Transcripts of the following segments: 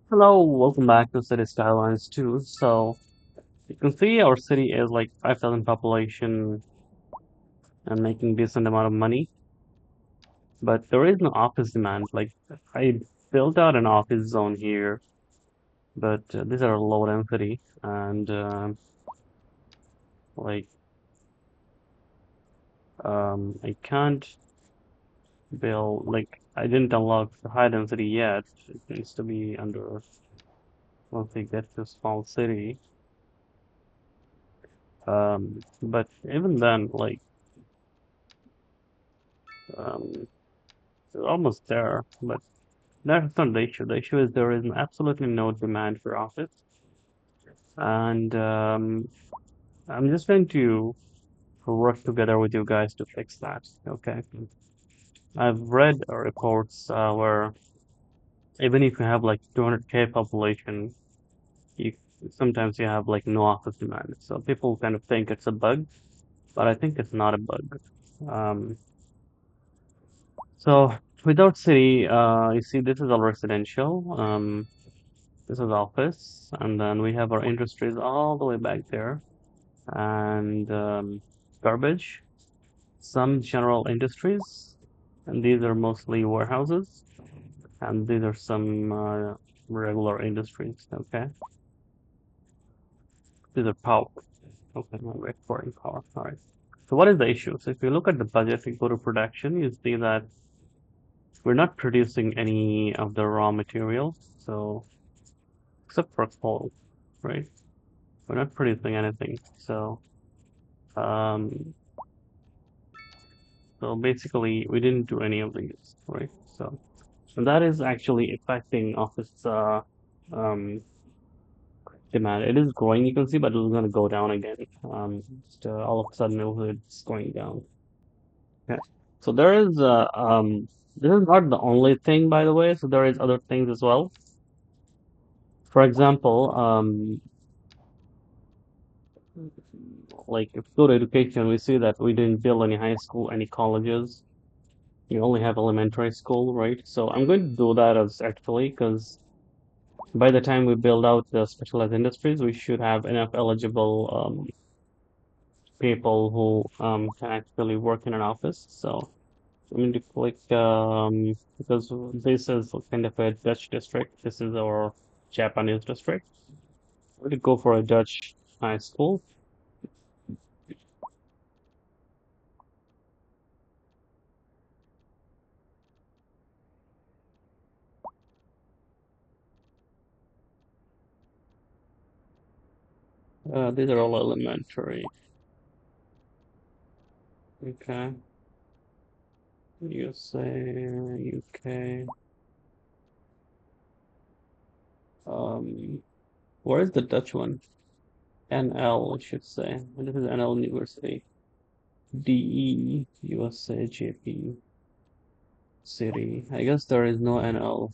Hello, welcome back to City Skylines 2. So you can see our city is like 5,000 population and making decent amount of money, but there is no office demand. Like I built out an office zone here, but these are low density and like I can't build like I didn't unlock the high density yet. It needs to be under once we get to small city. But even then, like um, we're almost there, but. That's not the issue. The issue is there is absolutely no demand for office, and I'm just going to work together with you guys to fix that. Okay. I've read reports where even if you have like 200K population, you sometimes you have like no office demand. So people kind of think it's a bug, but I think it's not a bug. Um, so without city, you see, this is all residential. This is office, and then we have our industries all the way back there, and garbage, some general industries, and these are mostly warehouses, and these are some regular industries. Okay, these are power. Okay, no, we're exporting power. All right. So what is the issue? So if you look at the budget, you go to production, you see that we're not producing any of the raw materials. So except for coal, right? We're not producing anything. Um, so basically, we didn't do any of these, right? So that is actually affecting office um, demand. It is growing, you can see, but it's going to go down again. Just all of a sudden, it's going down. Okay. So there is this is not the only thing, by the way. So there is other things as well. For example, like if we go to education, we see that we didn't build any high school, any colleges. You only have elementary school, right? So I'm going to do that as actually because by the time we build out the specialized industries, we should have enough eligible people who can actually work in an office. So I'm going to click because this is kind of a Dutch district. This is our Japanese district. I'm going to go for a Dutch high school. These are all elementary. Okay. USA, UK. Um, where is the Dutch one? NL, I should say. This is NL University. DE, USA, JP, City. I guess there is no NL.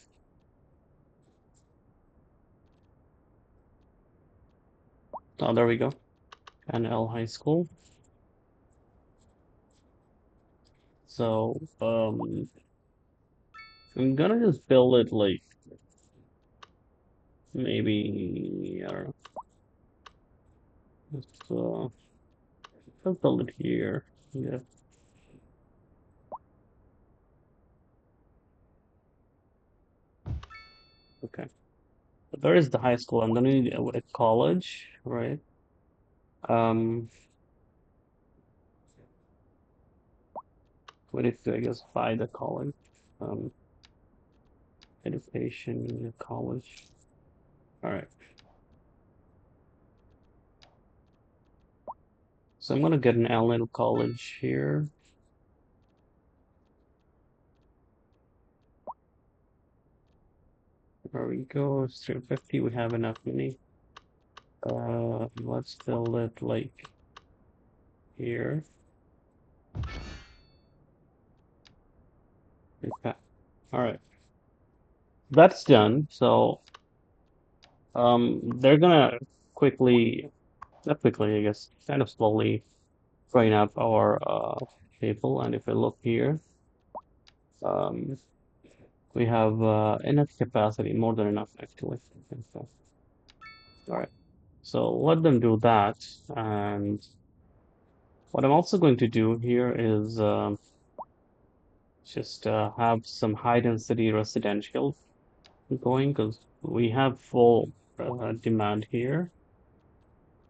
Oh, there we go. NL High School. So, I'm gonna just build it like maybe, I don't know, just, let's build it here. Yeah, okay. But there is the high school. I'm gonna need a college, right? Um, we need to, I guess, buy the college. Um, education, college. All right. So I'm gonna get an Allen College here. There we go. It's 350. We have enough money. Let's build it like here. Okay. All right. That's done. So, they're gonna quickly, not quickly, I guess, kind of slowly train up our people. And if I look here, um, We have enough capacity, more than enough actually. So, all right. So let them do that. And what I'm also going to do here is just have some high density residential going because we have full demand here.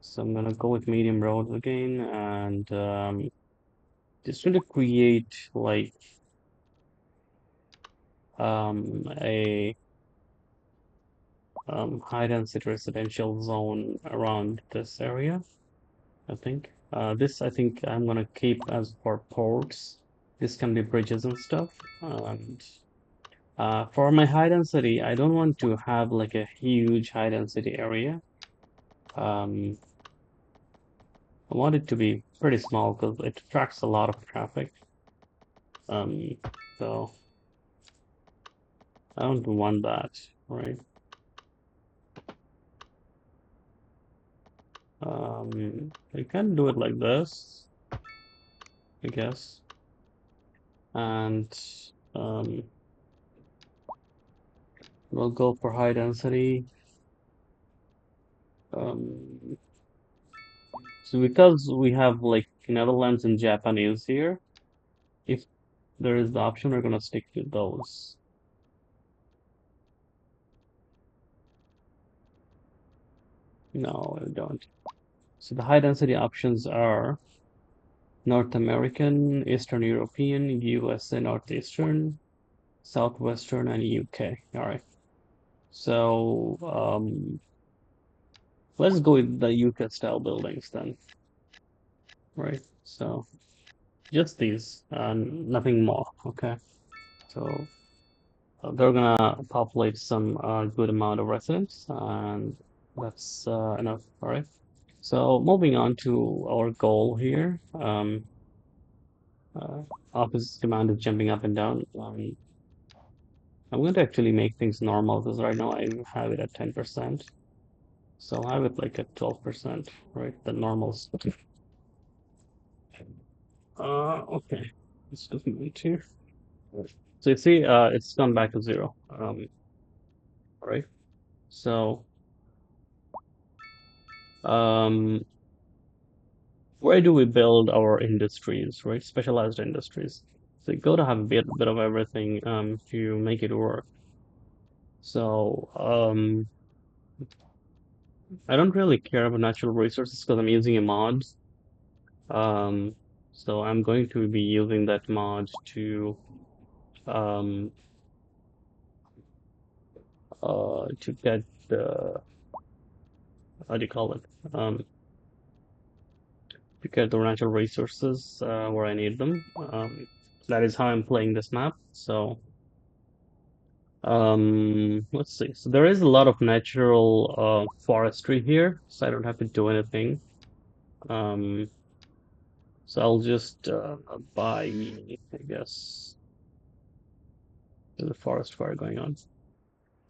So I'm gonna go with medium roads again and just going to create like a high density residential zone around this area, I think. This I think I'm gonna keep as for ports. This can be bridges and stuff. And for my high density, I don't want to have like a huge high density area. Um, I want it to be pretty small because it attracts a lot of traffic. Um, so I don't want that, right? I can do it like this, I guess. And um, we'll go for high density. Um, so because we have like Netherlands and Japanese here, if there is the option, we're gonna stick to those. No, I don't. So the high density options are North American, Eastern European, USA Northeastern, Southwestern, and UK. All right. So let's go with the UK style buildings then. Right. So just these, nothing more. Okay. So they're gonna populate some good amount of residents, and that's enough. All right. So moving on to our goal here. Uh, Office demand is jumping up and down. I'm going to actually make things normal because right now I have it at 10%. So I'll have it like at 12%, right? The normals. Okay. Let's just move here. So you see, it's gone back to zero. Right. So, um, where do we build our industries, right? Specialized industries. So you got to have a bit of everything, to make it work. So, I don't really care about natural resources because I'm using a mod. Um, so I'm going to be using that mod um to get the how do you call it? To get the natural resources where I need them. That is how I'm playing this map. So let's see. So there is a lot of natural forestry here, so I don't have to do anything. Um, so I'll just buy, I guess, there's a forest fire going on.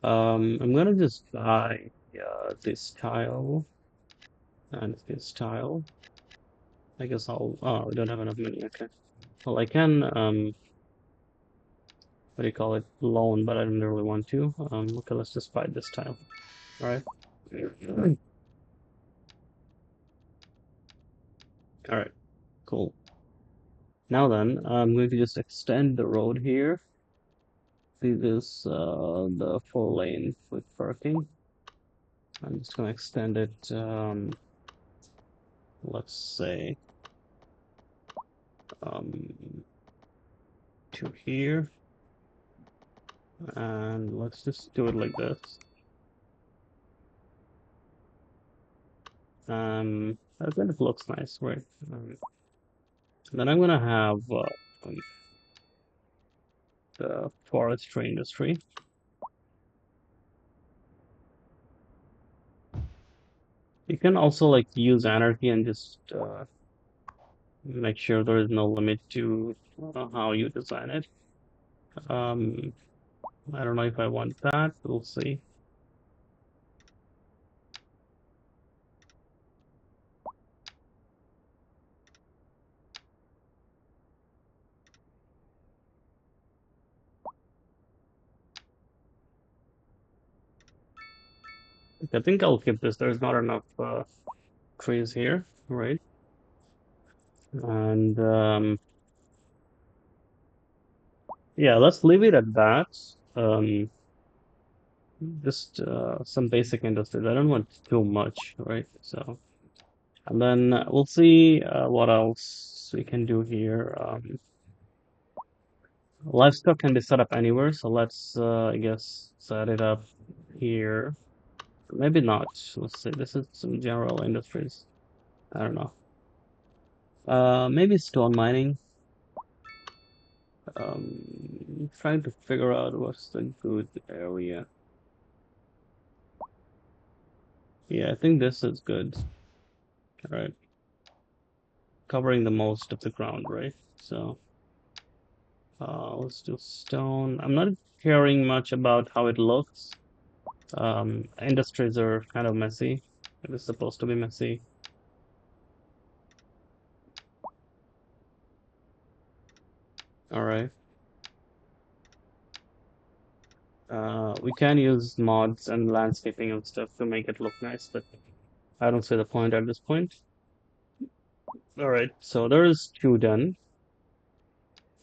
I'm gonna just buy this tile and this tile. I guess I'll. Oh, we don't have enough money. Okay. Well, I can. What do you call it? Loan, but I don't really want to. Okay, let's just buy this tile. All right. All right. Cool. Now then, I'm going to just extend the road here. See this, the 4 lane with parking. I'm just gonna extend it. Let's say, um, to here. And let's just do it like this. I think it looks nice, right? Then I'm gonna have the forestry industry. You can also like use anarchy and just make sure there is no limit to how you design it. Um, I don't know if I want that. We'll see. I think I'll keep this. There's not enough trees here, right? And yeah, let's leave it at that. Um, just some basic industries. I don't want too much, right? So, and then we'll see what else we can do here. Livestock can be set up anywhere, so let's, I guess, set it up here. Maybe not. Let's see. This is some general industries. I don't know. Maybe stone mining. Trying to figure out what's the good area. Yeah, I think this is good. All right, covering the most of the ground, right? So, let's do stone. I'm not caring much about how it looks. Industries are kind of messy. It is supposed to be messy. All right. We can use mods and landscaping and stuff to make it look nice, but I don't see the point at this point. All right, so there's two done.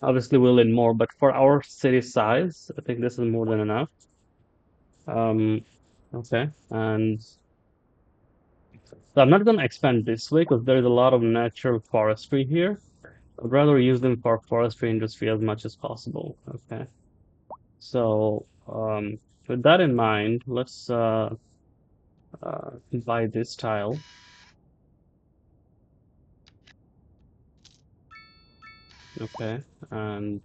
Obviously, we'll need more, but for our city size, I think this is more than enough. Um, okay, and so I'm not going to expand this way because there's a lot of natural forestry here. I'd rather use them for forestry industry as much as possible. Okay, so with that in mind, let's buy this tile. Okay, and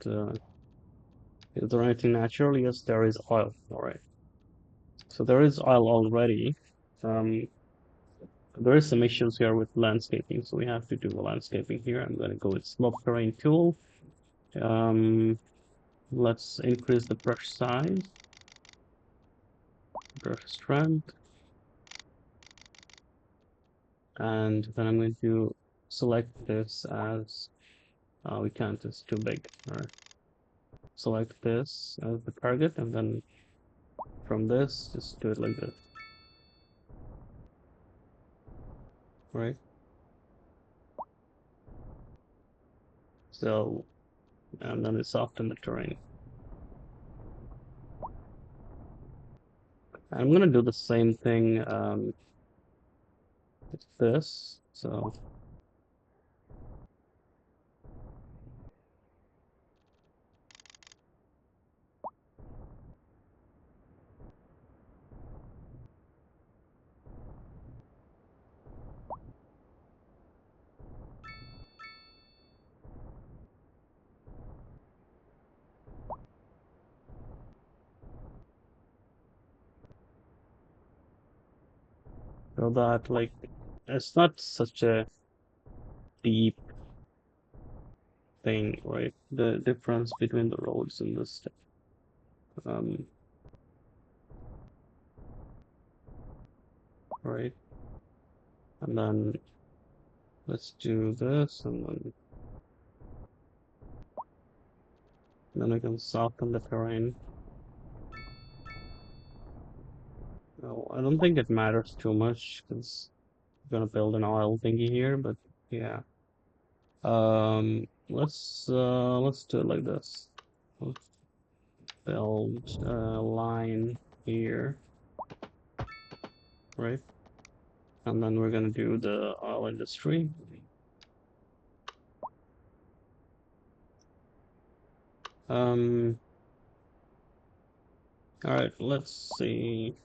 is there anything natural? Yes, there is oil. All right, so there is oil already. Um, there is some issues here with landscaping, so we have to do the landscaping here. I'm going to go with slope terrain tool. Um, let's increase the brush size, brush strength, and then I'm going to select this as we can't, it's too big. All right, select this as the target, and then from this, just do it like this, right? So, and then it's soften the terrain. I'm gonna do the same thing with this. So that like it's not such a deep thing, right? The difference between the roads and this stuff. Um, right? And then let's do this, and then I can soften the terrain. No, I don't think it matters too much because I'm gonna build an oil thingy here, but yeah. Let's do it like this. Let's build a line here, right? And then we're gonna do the oil industry. Um, all right, let's see.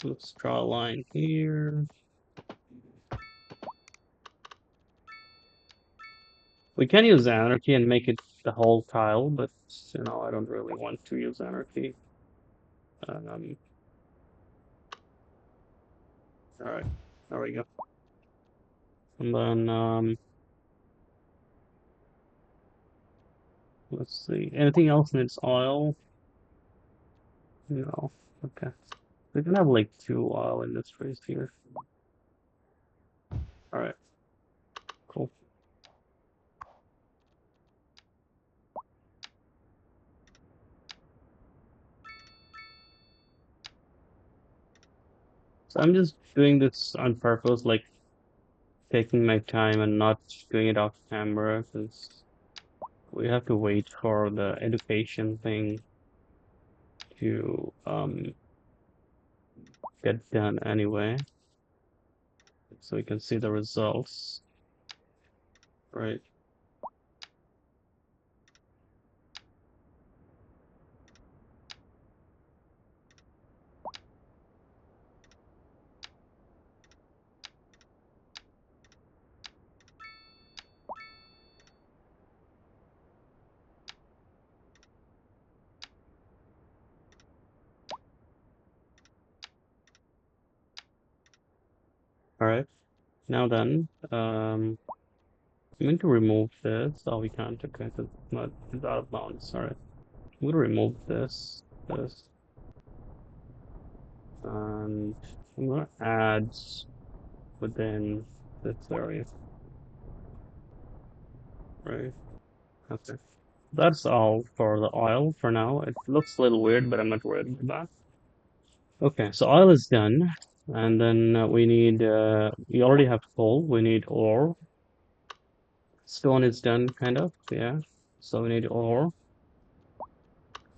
Let's draw a line here. We can use anarchy and make it the whole tile, but I don't really want to use anarchy. Um, all right, there we go. And then let's see. Anything else needs oil? No. Okay. We can have like two oil industries here. All right, cool. So I'm just doing this on purpose, like taking my time and not doing it off camera because we have to wait for the education thing to get done anyway, so we can see the results, right? All right. Now then, I'm going to remove this. Oh, we can't. Okay, that's not it's out of bounds. All right. I'm going to remove this, and I'm going to add within this area, right? Okay. That's all for the oil for now. It looks a little weird, but I'm not worried about that. Okay, so oil is done. And then we already have coal. We need ore. Stone is done, kind of. Yeah. So we need ore.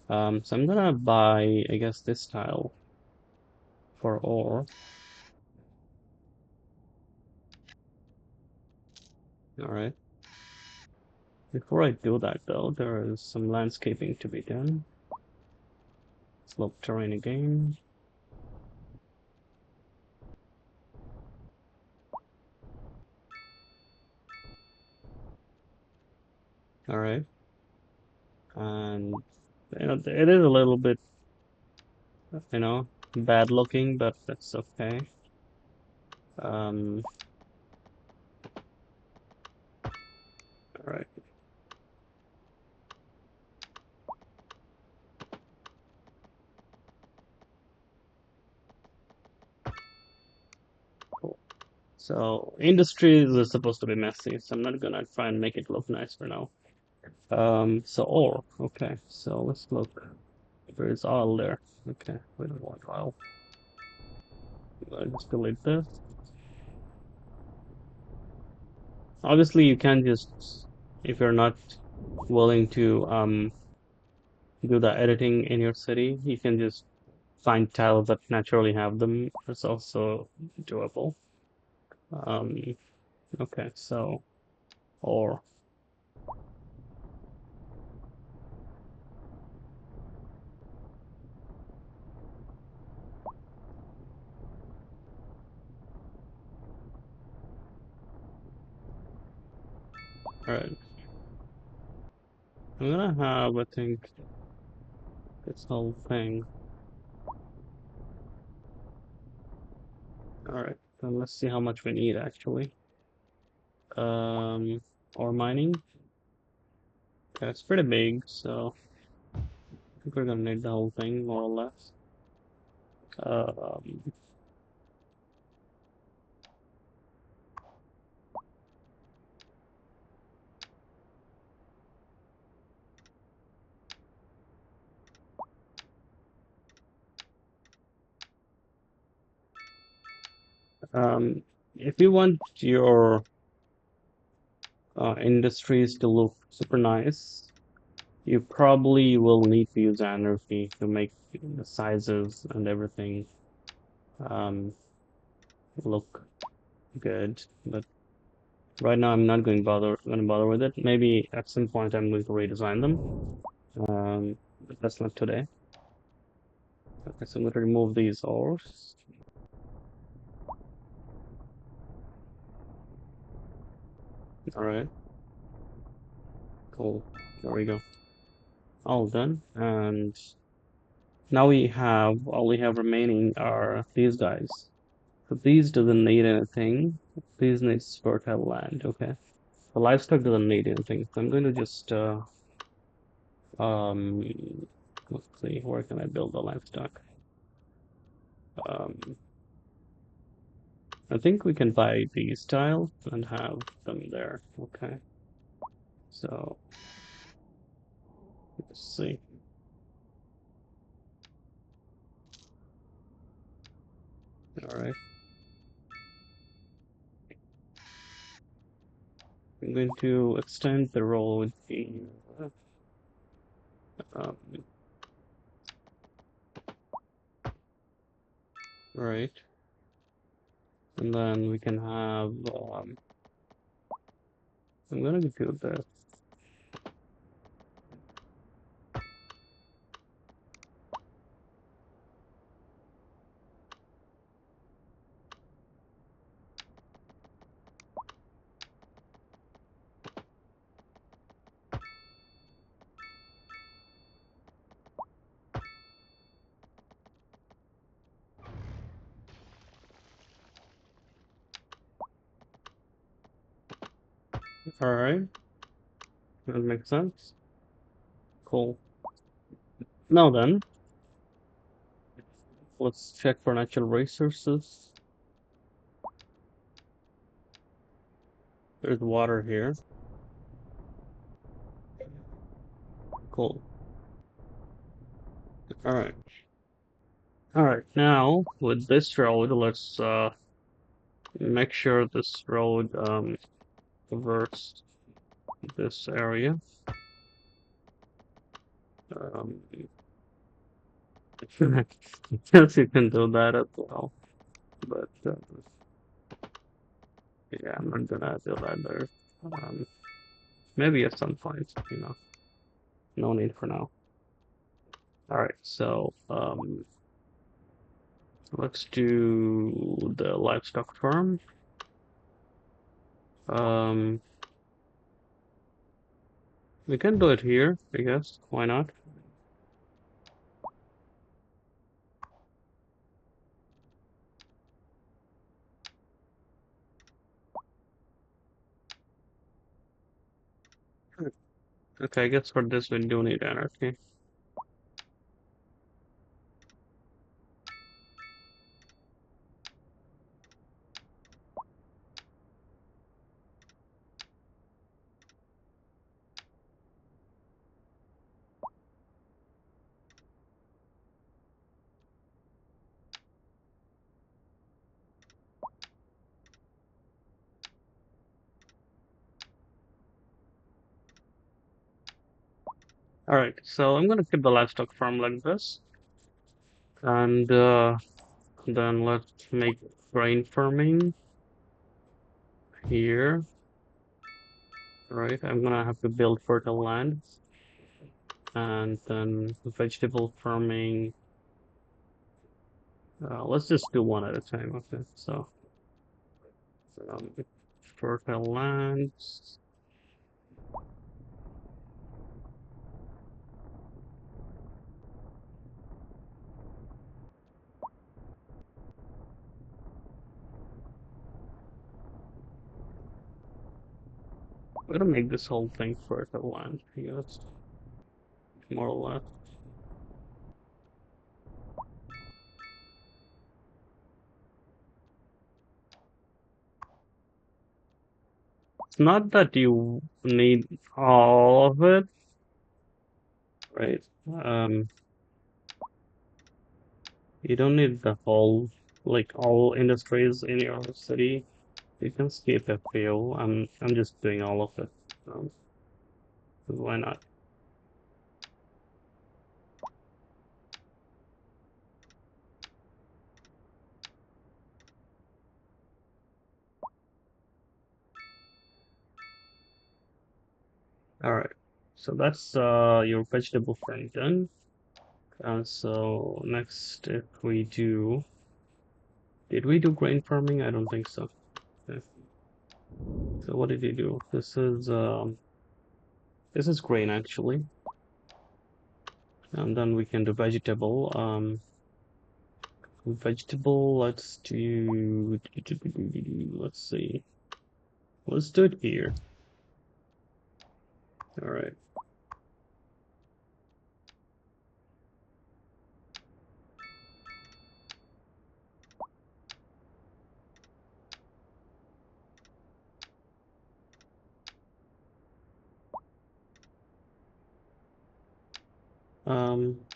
So I'm gonna buy, I guess, this tile for ore. All right. Before I do that, though, there is some landscaping to be done. Slope terrain again. All right. And it is a little bit, you know, bad looking, but that's okay. Um, all right. Cool. So industries are supposed to be messy, so I'm not gonna try and make it look nice for now. So ore. Okay. So let's look. There is oil there. Okay. We don't want oil. Just delete this. Obviously, you can't just if you're not willing to do the editing in your city, you can just find tiles that naturally have them. It's also doable. Um, okay, so or all right. I'm gonna have I think this whole thing. All right, then let's see how much we need actually. Um, ore mining. Okay, it's pretty big, so I think we're gonna need the whole thing more or less. Um, if you want your industries to look super nice, you probably will need to use anarchy to make the sizes and everything um, look good. But right now, I'm not going to bother with it. Maybe at some point, I'm going to redesign them. But that's not today. Okay, so I'm going to remove these ores. All right, cool. There we go. All done. And now all we have remaining are these guys. So these doesn't need anything. These needs fertile land. Okay. The livestock doesn't need anything. So I'm going to just um let's see, where can I build the livestock? Um I think we can buy these tiles and have them there. Okay. So let's see. All right. I'm going to extend the road here. Um, right. And then we can have, I'm gonna do this. All right. That makes sense. Cool. Now then, let's check for natural resources. There's water here. Cool. All right. All right. Now with this road, let's make sure this road covers this area. Um, I guess you can do that as well, but yeah, I'm not gonna do that there. Um, maybe at some point, no need for now. All right, so let's do the livestock farm. Um, we can do it here, I guess. Why not? Okay, I guess for this we do need anarchy. All right, so I'm gonna keep the livestock farm like this, and then let's make grain farming here. All right, I'm gonna have to build fertile land, and then vegetable farming. Let's just do one at a time. Okay, so um, fertile lands. We're gonna make this whole thing fertile land. Yes, more or less. It's not that you need all of it, right? Um, you don't need the whole, like all industries in your city. You can skip a few. I'm just doing all of it. Um, why not? All right. So that's your vegetable farm done. So next, if we do, did we do grain farming? I don't think so. Okay. So what did you do? This is grain actually, and then we can do vegetable. Vegetable. Let's see. Let's do it here. All right.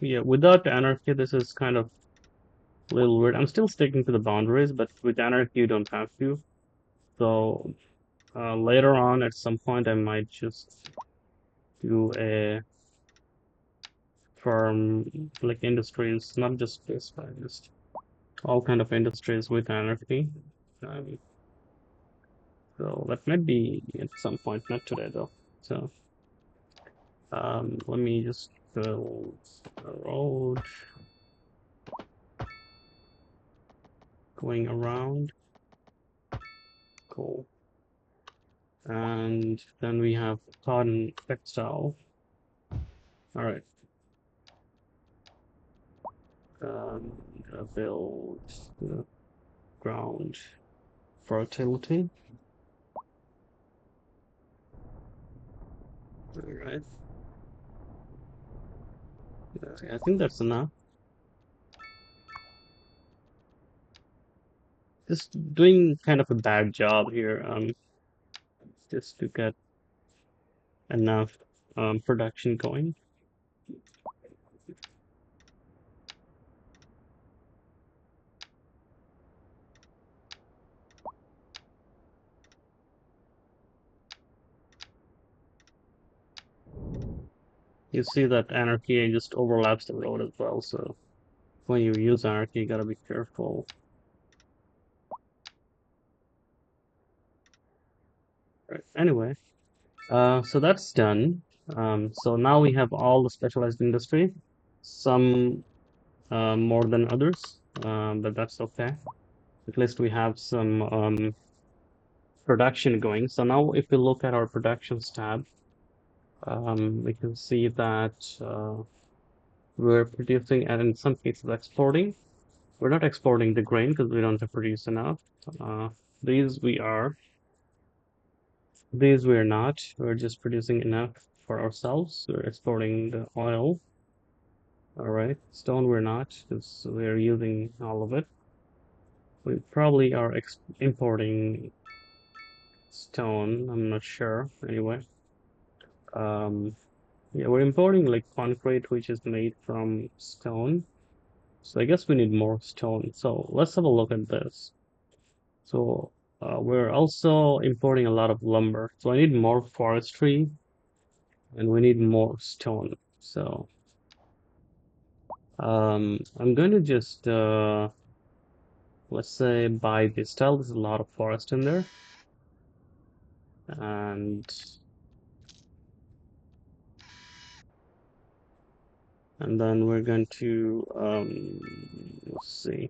Yeah. Without anarchy, this is kind of a little weird. I'm still sticking to the boundaries, but with anarchy, you don't have to. So later on, at some point, I might just do a farm like industries, not just this, but just all kind of industries with anarchy. Um, so that might be at some point, not today though. So let me just build a road going around. Cool. And then we have cotton textile. All right. Build the ground fertility. All right. I think that's enough. Just doing kind of a bad job here. Just to get enough production going. You see that anarchy just overlaps the road as well. So when you use anarchy, you gotta be careful. Right. Anyway, so that's done. So now we have all the specialized industry, some more than others, but that's okay. At least we have some production going. So now if we look at our productions tab, we can see that we're producing and in some cases exporting. We're not exporting the grain because we don't produce enough. Uh, these we are. These we're not. We're just producing enough for ourselves. We're exporting the oil. All right. Stone we're not because we're using all of it. We probably are ex importing stone. I'm not sure. Anyway. Um, yeah, we're importing like concrete, which is made from stone. So I guess we need more stone. So let's have a look at this. So we're also importing a lot of lumber. So I need more forestry and we need more stone. So I'm going to just let's say buy this tile. There's a lot of forest in there, and then we're going to let's see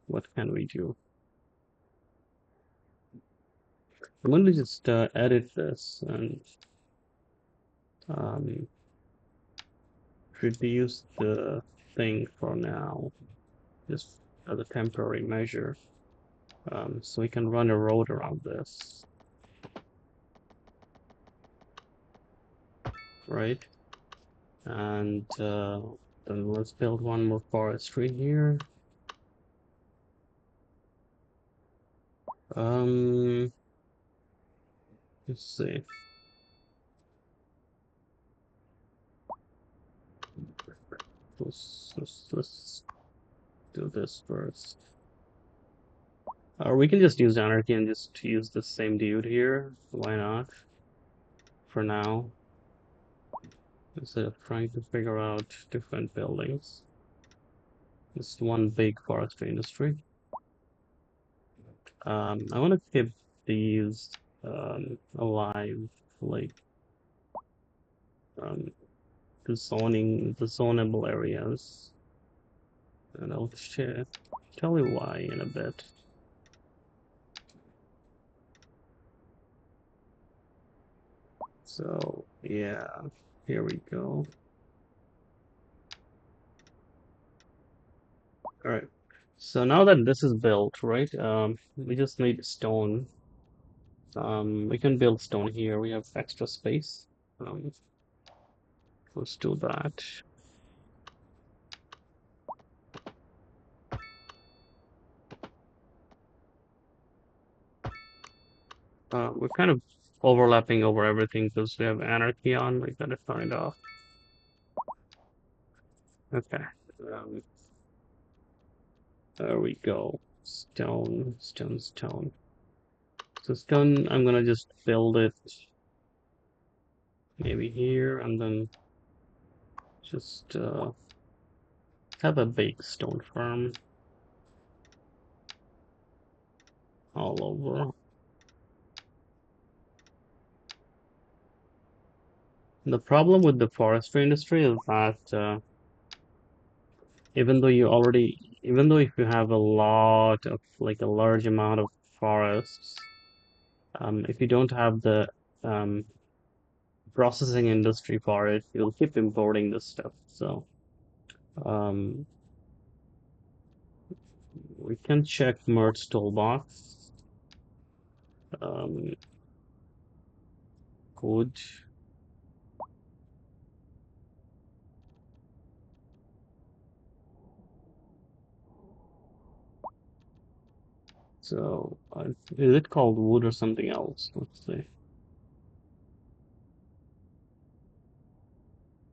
what can we do. I'm going to just edit this and um, reduce the thing for now, just as a temporary measure. So we can run a road around this, right? And then let's build one more forestry here. Um, let's see. Let's do this first. Or we can just use anarchy and just use the same dude here. Why not? For now, instead of trying to figure out different buildings. Just one big forestry industry. I want to keep these alive, like um, the zonable areas. And I'll tell you why in a bit. So yeah, here we go. All right. So now that this is built, right? We just need stone. We can build stone here. We have extra space. Um, let's do that. We're kind of overlapping over everything because we have anarchy on. We gotta turn it off. Okay. Um, There we go. Stone, stone, stone. So stone, I'm gonna just build it maybe here and then just have a big stone farm all over. The problem with the forestry industry is that even though you already, even though if you have a lot of like a large amount of forests, if you don't have the um, processing industry for it, you'll keep importing this stuff. So um, we can check Mert's toolbox. Um, good. So is it called wood or something else? Let's see.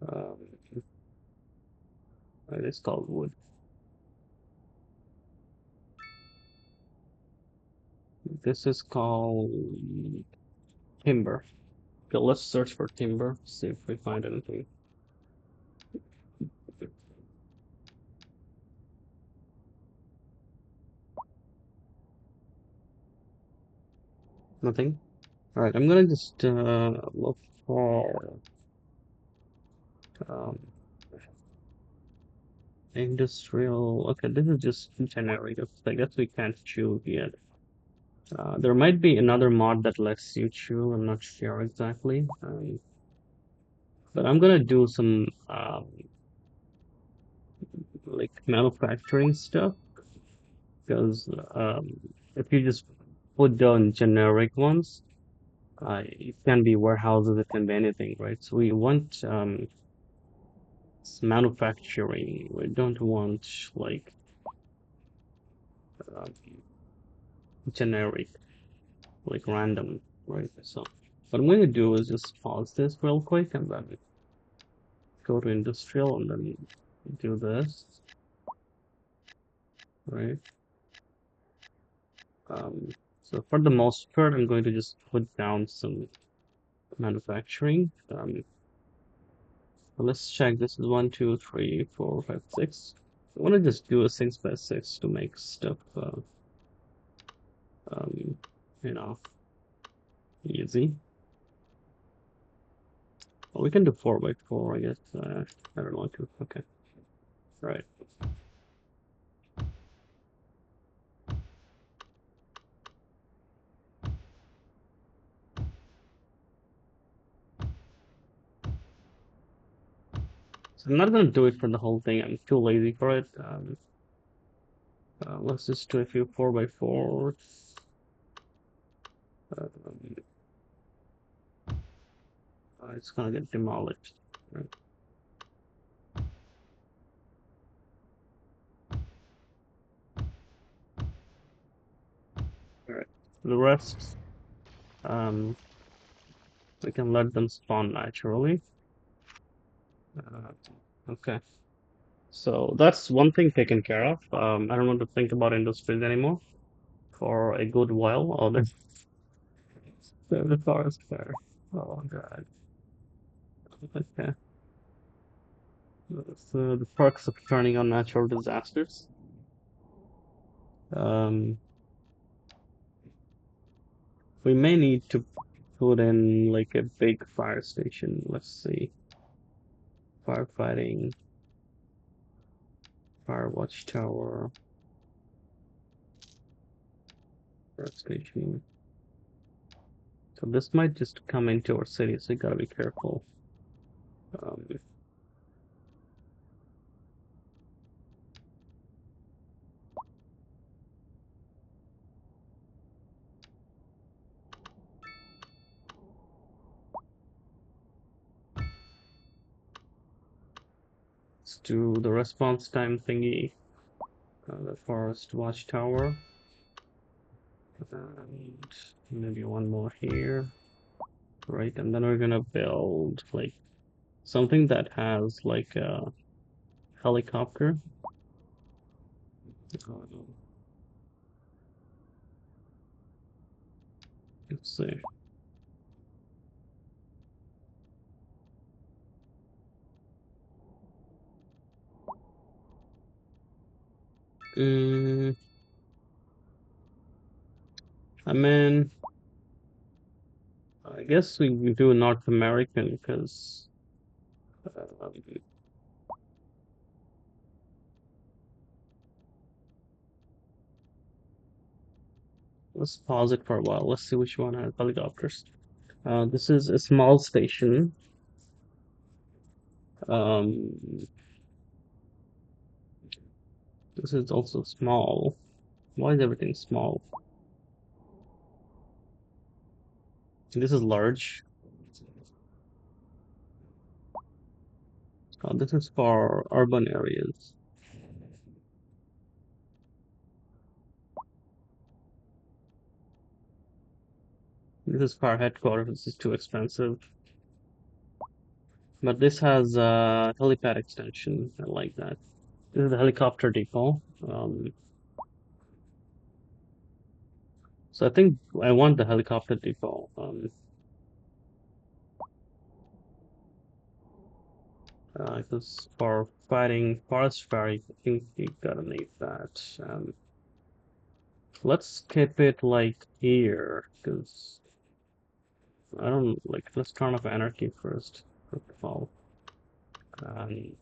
Um, it is called wood. This is called timber. Okay, let's search for timber, see if we find anything. Nothing. All right, I'm gonna just look for um, industrial. Okay, this is just generic. I guess we can't choose yet. There might be another mod that lets you chew. I'm not sure exactly. But I'm gonna do some like manufacturing stuff because if you just put down generic ones, it can be warehouses, it can be anything, right? So we want manufacturing. We don't want like um, generic, like random, right? So what I'm going to do is just pause this real quick and then go to industrial and then do this, right? Um, so for the most part, I'm going to just put down some manufacturing. Let's check. This is one, two, three, four, five, six. I want to just do a 6 by 6 to make stuff, um, you know, easy. Well, we can do 4 by 4, I guess. I don't want to. Okay. Right. So I'm not gonna do it for the whole thing. I'm too lazy for it. Let's just do a few 4 by 4s. Um, it's gonna get demolished. Right. All right. The rest, um, we can let them spawn naturally. Uh, okay. So that's one thing taken care of. I don't want to think about industries anymore for a good while. Oh, there's the forest fire. Oh God. Okay. So the perks of turning on natural disasters. Um, we may need to put in like a big fire station. Let's see. Firefighting, fire watchtower, fire station. So this might just come into our city, so you gotta be careful. Um, let's do the response time thingy. The forest watchtower. And maybe one more here. Right, and then we're gonna build like something that has like a helicopter. Uh, let's see. Mm, I mean, I guess we do North American because um, let's pause it for a while. Let's see which one has helicopters. This is a small station. Um, this is also small. Why is everything small? This is large. This is for urban areas. This is for headquarters. This is too expensive. But this has a helipad extension. I like that. This is the helicopter depot. So I think I want the helicopter depot. Because for fighting forest fire, I think you gotta need that. Let's keep it like here, because I don't like. Let's turn off anarchy first of all, and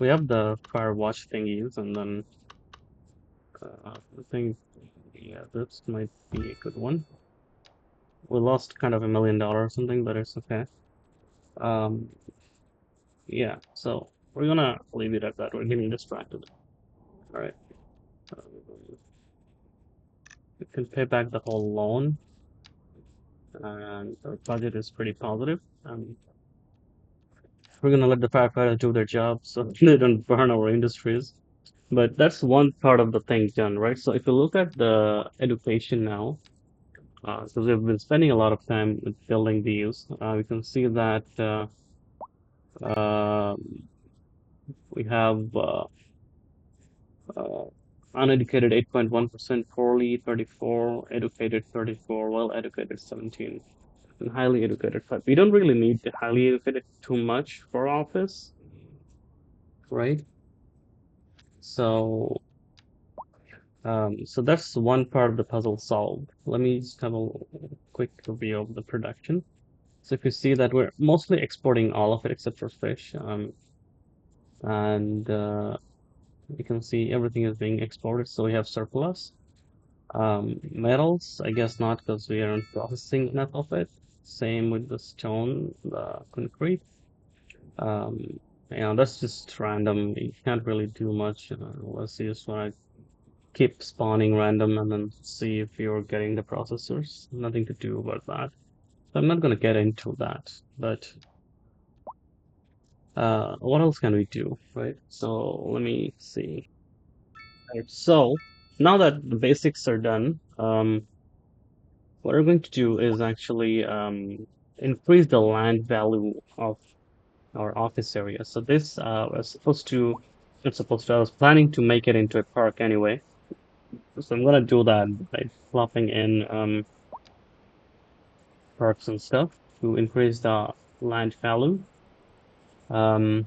we have the fire watch thingies, and then I think yeah, this might be a good one. We lost kind of $1 million or something, but it's okay. Um, yeah, so we're gonna leave it at that. We're getting distracted. All right. Um, we can pay back the whole loan, and our budget is pretty positive. We're gonna let the firefighters do their job so they don't burn our industries. But that's one part of the thing done, right? So if you look at the education now, because we've been spending a lot of time with building these, we can see that uh, we have uh, uneducated 8.1%, poorly 34, educated 34, well educated 17, and highly educated 5. We don't really need the highly educated too much for office, right? So so that's one part of the puzzle solved. Let me just have a quick review of the production. So if you see that we're mostly exporting all of it except for fish, and you can see everything is being exported, so we have surplus. Metals, I guess not because we aren't processing enough of it. Same with the stone, the concrete. Um, that's just random. You can't really do much unless you just want to keep spawning random and then see if you're getting the processors. Nothing to do about that. So I'm not going to get into that. But what else can we do, right? So let me see. Right, so now that the basics are done, what we're going to do is actually increase the land value of our office area. So this was supposed to, not supposed to, I was planning to make it into a park anyway. So I'm gonna do that by plopping in parks and stuff to increase the land value. Um,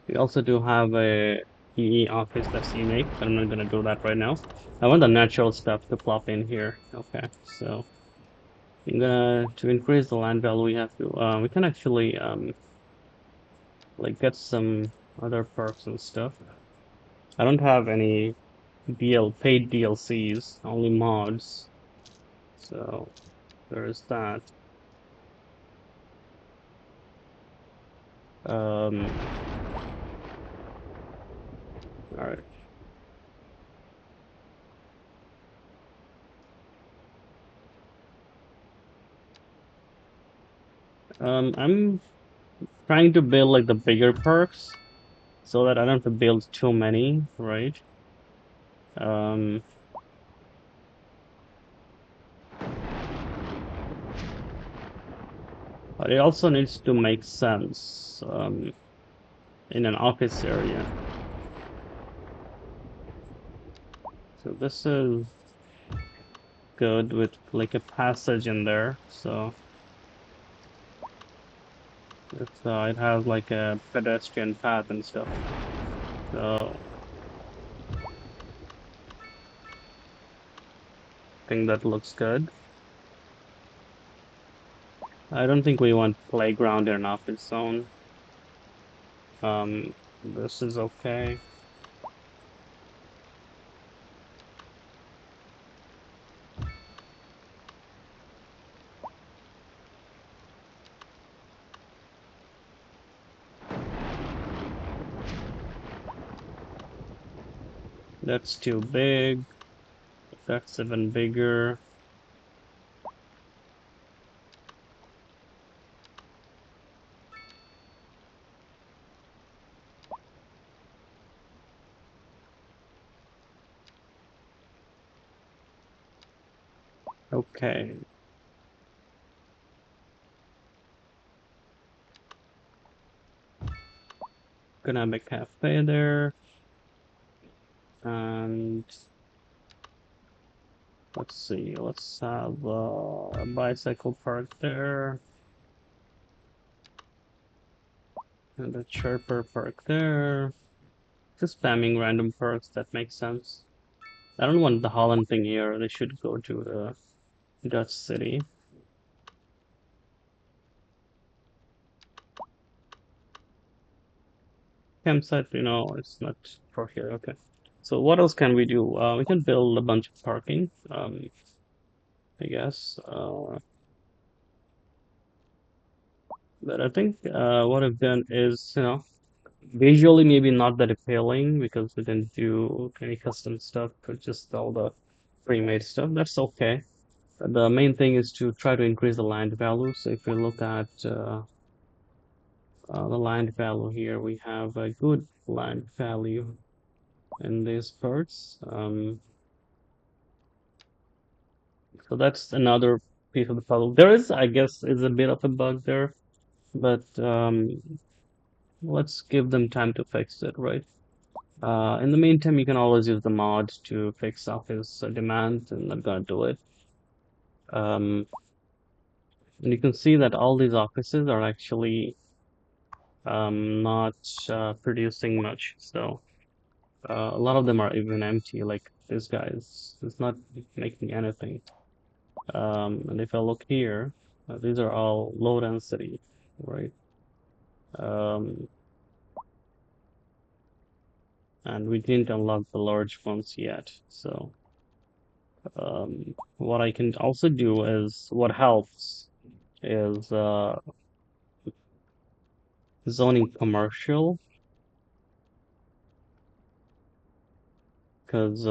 we also do have a PE office that's unique, but I'm not gonna do that right now. I want the natural stuff to plop in here. Okay, so I'm gonna to increase the land value, we have to we can actually like get some other perks and stuff. I don't have any paid DLCs, only mods. So there's that. Um, all right. I'm trying to build like the bigger perks so that I don't have to build too many, right? Um, But it also needs to make sense in an office area. So this is good with like a passage in there. So it has like a pedestrian path and stuff. So I think that looks good. I don't think we want playground in an office zone. Um, this is okay. That's too big. That's even bigger. Okay. Gonna have a cafe there. And let's see, let's have a bicycle park there. And a chirper park there. Just spamming random parks, that makes sense. I don't want the Holland thing here. They should go to the Dutch city. Campsite, it's not for here. Okay. So what else can we do? We can build a bunch of parking, I guess. But I think what I've done is, visually maybe not that appealing because we didn't do any custom stuff, but just all the pre-made stuff. That's okay. The main thing is to try to increase the land value. So if we look at the land value here, we have a good land value in these parts. So that's another piece of the puzzle. There is, I guess, is a bit of a bug there, but let's give them time to fix it, right? In the meantime, you can always use the mod to fix office demand, and I'm gonna do it. Um, and you can see that all these offices are actually not producing much. So a lot of them are even empty, like this guy is not making anything. And if I look here, these are all low density, right? Um, and we didn't unlock the large ones yet. So what I can also do is what helps is zoning commercial because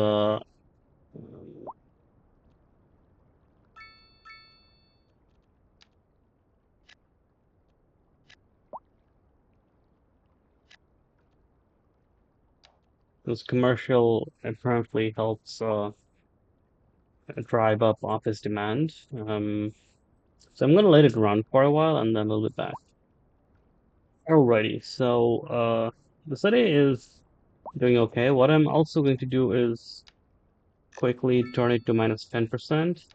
commercial apparently helps drive up office demand. So I'm gonna let it run for a while and then we'll be back. Alrighty, so the city is doing okay. What I'm also going to do is quickly turn it to minus 10%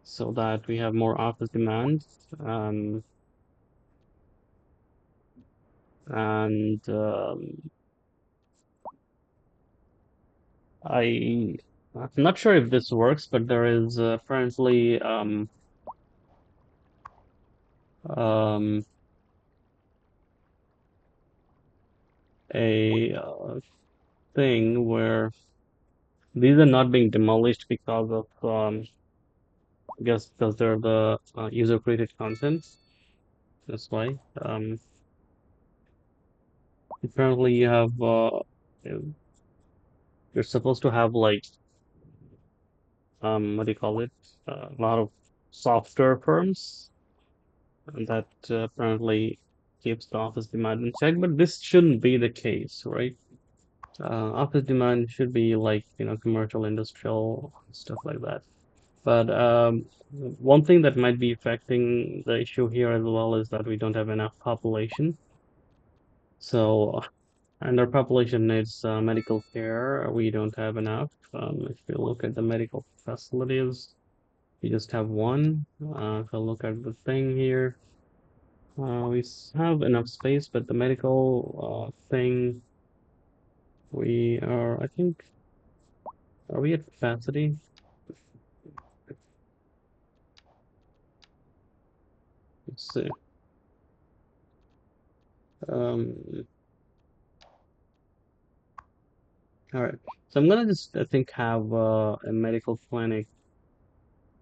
so that we have more office demand. Um, and I I'm not sure if this works, but there is apparently um, a thing where these are not being demolished because of I guess because they're the user created content. That's why. Apparently you have you're supposed to have like what do you call it? A lot of software firms that apparently keeps the office demand in check, but this shouldn't be the case, right? Office demand should be like, commercial, industrial, stuff like that. But one thing that might be affecting the issue here as well is that we don't have enough population. So, and our population needs medical care. We don't have enough. If you look at the medical facilities, we just have one. If I look at the thing here, have enough space, but the medical thing, we are, I think, are we at capacity? Let's see. Um, all right. So I'm gonna just, I think, have a medical clinic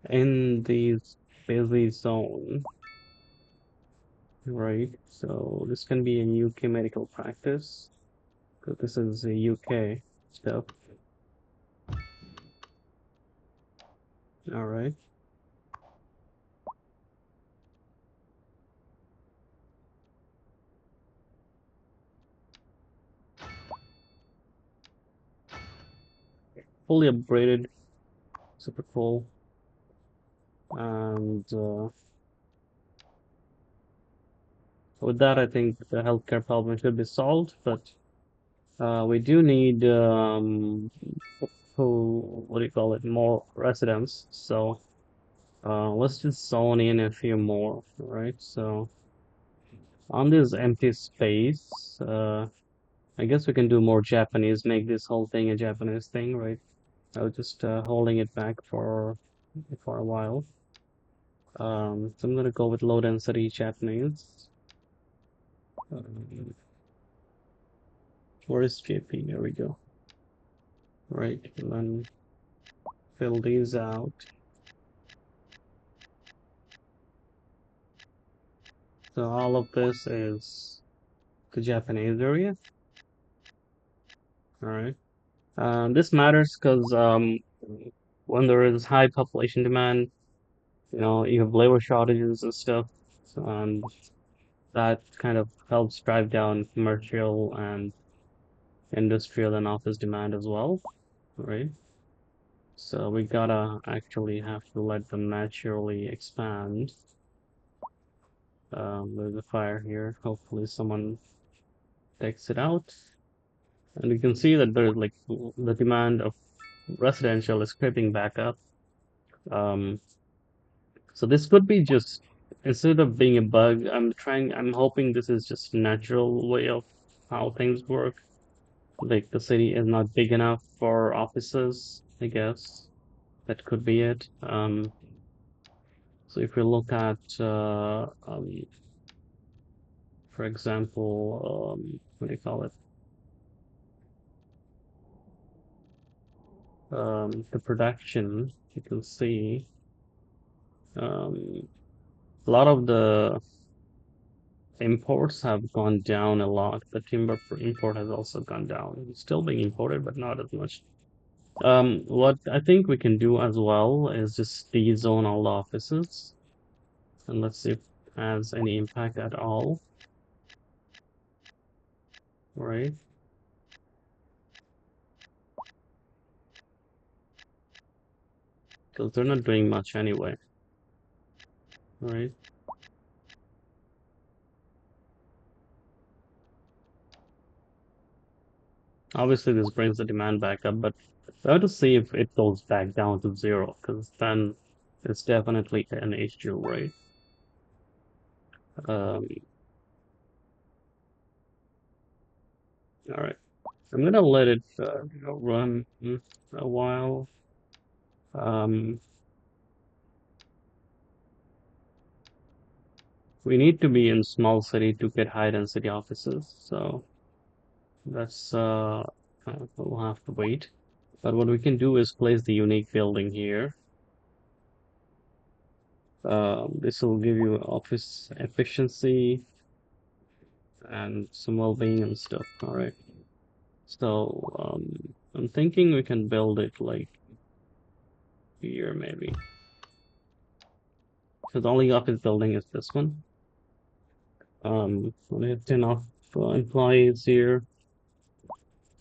in the busy zone, right? So this can be in UK medical practice. So this is a UK stuff. All right. Fully upgraded, super cool. And with that, I think the healthcare problem should be solved. But we do need what do you call it? More residents. So let's just zone in a few more, right? So on this empty space, I guess we can do more Japanese, make this whole thing a Japanese thing, right? I was just holding it back for a while. So I'm gonna go with low density Japanese. Um, where is JP? There we go. Right, and then fill these out. So all of this is the Japanese area. All right. This matters because when there is high population demand, you have labor shortages and stuff, and that kind of helps drive down commercial and industrial and office demand as well, right? So we gotta actually have to let them naturally expand. There's a fire here. Hopefully someone takes it out. And you can see that there's like the demand of residential is creeping back up. Um, so this could be just instead of being a bug, I'm hoping this is just natural way of how things work. Like the city is not big enough for offices, I guess. That could be it. So if we look at, for example, what do you call it? The production, you can see um, a lot of the imports have gone down a lot. The timber for import has also gone down. It's still being imported, but not as much. What I think we can do as well is just de-zone all the offices and let's see if it has any impact at all, right? Because they're not doing much anyway, right? Obviously, this brings the demand back up, but we have to see if it goes back down to zero, because then it's definitely an issue, right? Um, all right. I'm gonna let it run a while. Um, we need to be in small city to get high density offices, so that's we'll have to wait. But what we can do is place the unique building here. This will give you office efficiency and some well-being and stuff. All right. So I'm thinking we can build it like here maybe. So the only office building is this one. We have 10 off employees here.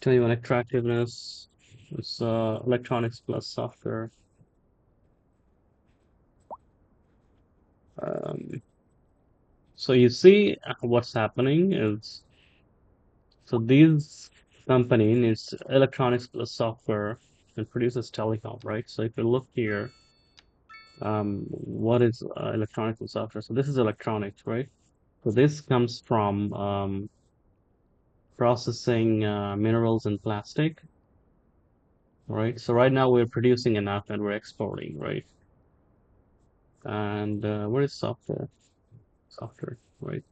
21 attractiveness. It's electronics plus software. Um, so you see what's happening is so these company needs electronics plus software and produces telecom, right? So if you look here, what is electronics and software? So this is electronics, right? So this comes from processing minerals and plastic, right? So right now we're producing enough and we're exporting, right? And what is software? Software, right?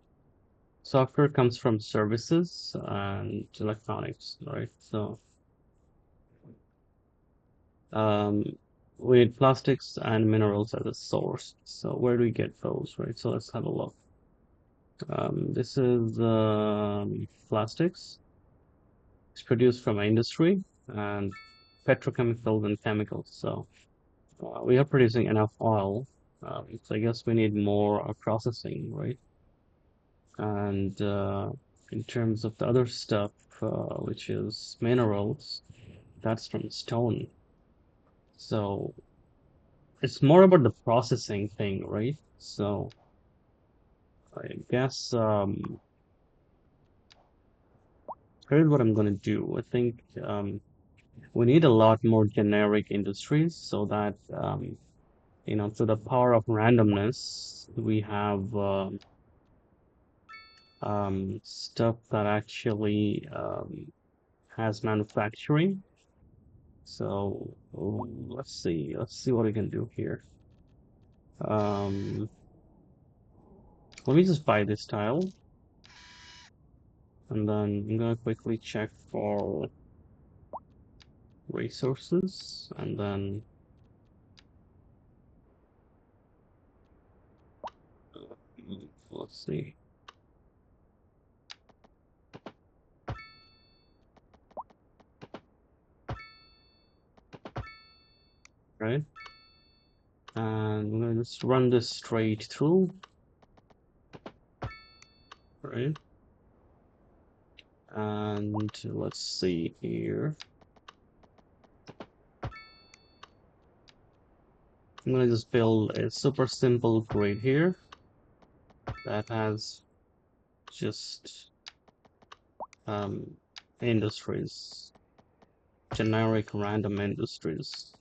Software comes from services and electronics, right? So um, we need plastics and minerals as a source. So where do we get those, right? So let's have a look. This is plastics. It's produced from industry and petrochemicals and chemicals. So we are producing enough oil. So I guess we need more processing, right? And in terms of the other stuff, which is minerals, that's from stone. So it's more about the processing thing, right? So I guess here's what I'm gonna do. I think we need a lot more generic industries so that to the power of randomness, we have stuff that actually has manufacturing. So let's see what we can do here. Um, Let me just buy this tile, and then I'm gonna quickly check for resources, and then let's see, right? And I'm gonna just run this straight through, right? And let's see here. I'm gonna just build a super simple grid here that has just um, industries, generic random industries,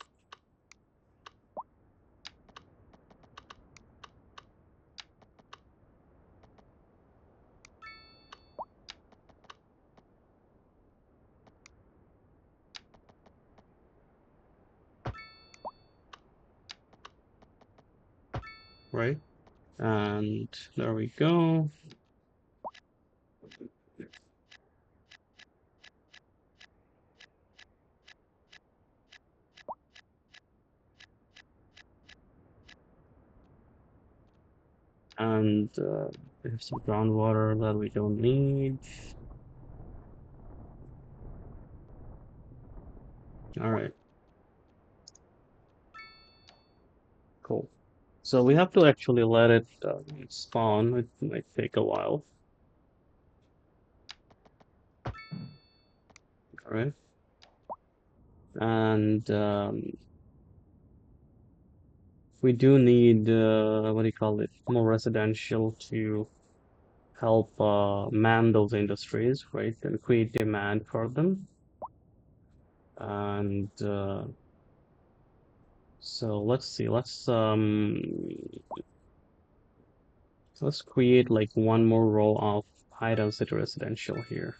right? And there we go. And we have some groundwater that we don't need. All right, cool. So we have to actually let it spawn. It might take a while. All right. And we do need, what do you call it, more residential to help man those industries, right? And create demand for them. And so let's see, let's create like one more row of high density residential here.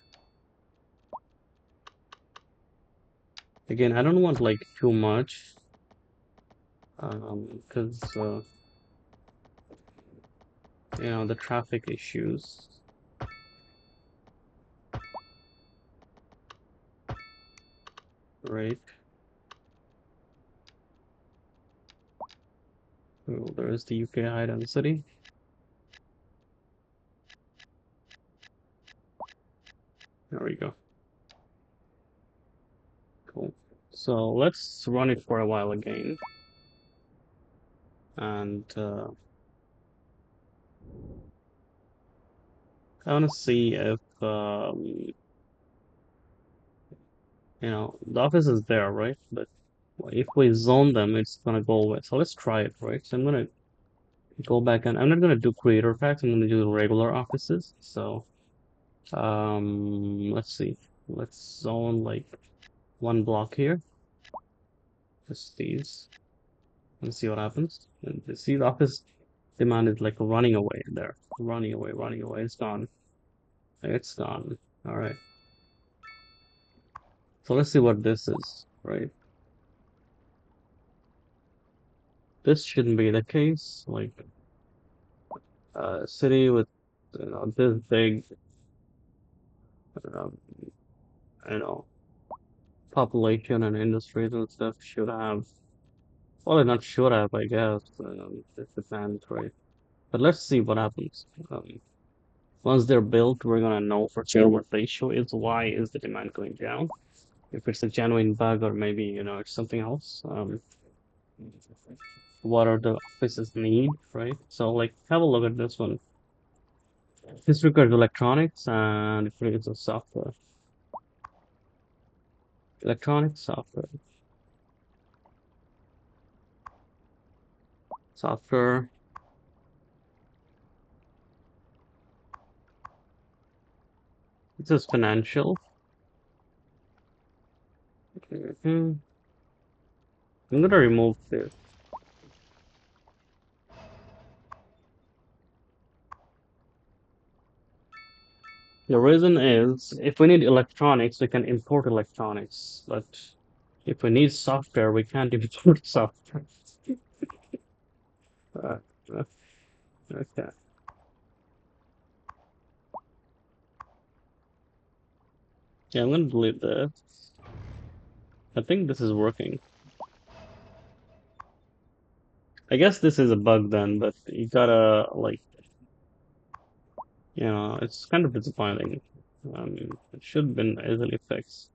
Again, I don't want like too much, because the traffic issues, right? Oh, there is the UK high density. There we go. Cool. So let's run it for a while again. And I want to see if, the office is there, right? But if we zone them, it's gonna go away. So let's try it, right? So I'm gonna Go back and I'm not gonna do creator packs. I'm gonna do regular offices. So let's see. Let's zone like one block here. Just these and see what happens. And you see the office demand is like running away there. Running away, running away. It's gone. It's gone. All right. So let's see what this is, right? This shouldn't be the case. Like city with this big, um, you know, population and industries and stuff should have. Well, not should have, I guess. It depends, right? But let's see what happens. Once they're built, we're gonna know for sure what the issue is. Why is the demand going down? If it's a genuine bug or maybe, it's something else. What are the offices need, right? So like have a look at this one. This requires electronics and it requires a software. Electronics, software, software. This is financial. Mhm. I'm gonna remove this. The reason is if we need electronics, we can import electronics. But if we need software, we can't import software. Uh, uh, okay. Yeah, I'm gonna delete this. I think this is working. I guess this is a bug then, but you gotta like, it's kind of disappointing. It should have been easily fixed.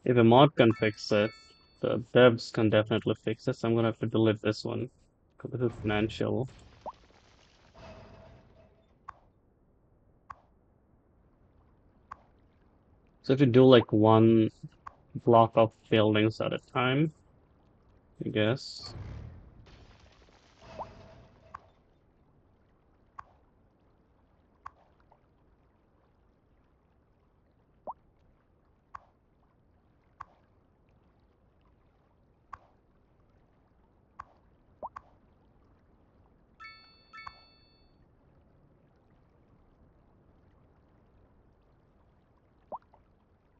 If a mod can fix it, the devs can definitely fix it. So I'm gonna have to delete this one because this is financial. So if you do like one block of buildings at a time, I guess.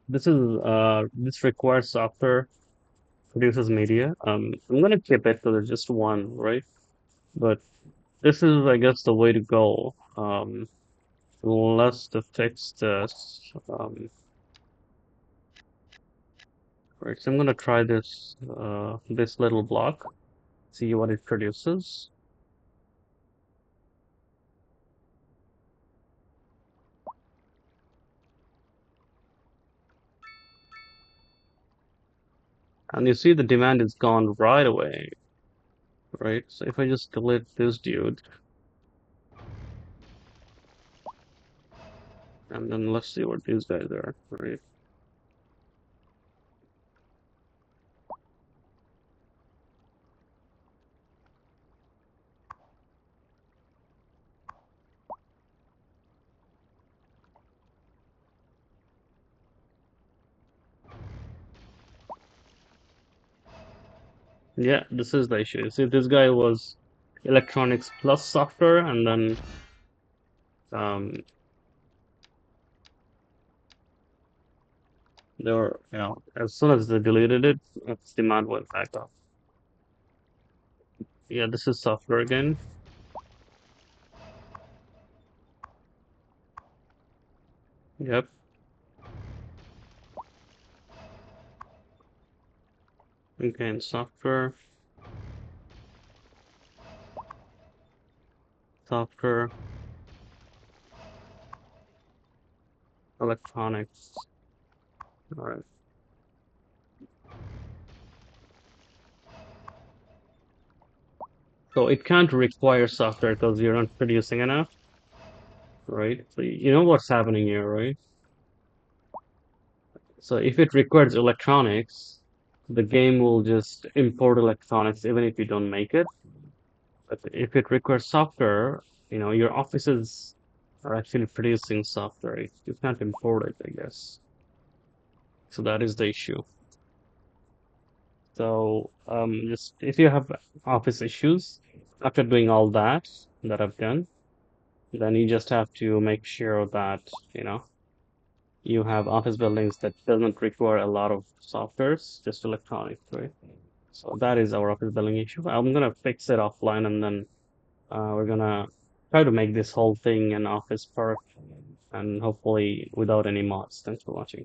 This requires software produces media. I'm gonna keep it because it's just one, right? But this is, I guess, the way to go. Unless the text right. So I'm gonna try this little block, see what it produces. And you see the demand is gone right away, right? So if I just delete this dude, and then let's see what these guys are, right? Yeah, this is the issue. See, this guy was electronics plus software, and then um, they were, as soon as they deleted it, its demand went back up. Yeah, this is software again. Yep. Again, software, software, electronics. All right. So it can't require software because you're not producing enough, right? So you know what's happening here, right? So if it requires electronics, the game will just import electronics even if you don't make it. But if it requires software, your offices are actually producing software. You can't import it, I guess. So that is the issue. So just if you have office issues after doing all that I've done, then you just have to make sure that, you know, you have office buildings that doesn't require a lot of softwares, just electronic, right? So that is our office building issue. I'm gonna fix it offline and then we're gonna try to make this whole thing an office park and hopefully without any mods. Thanks for watching.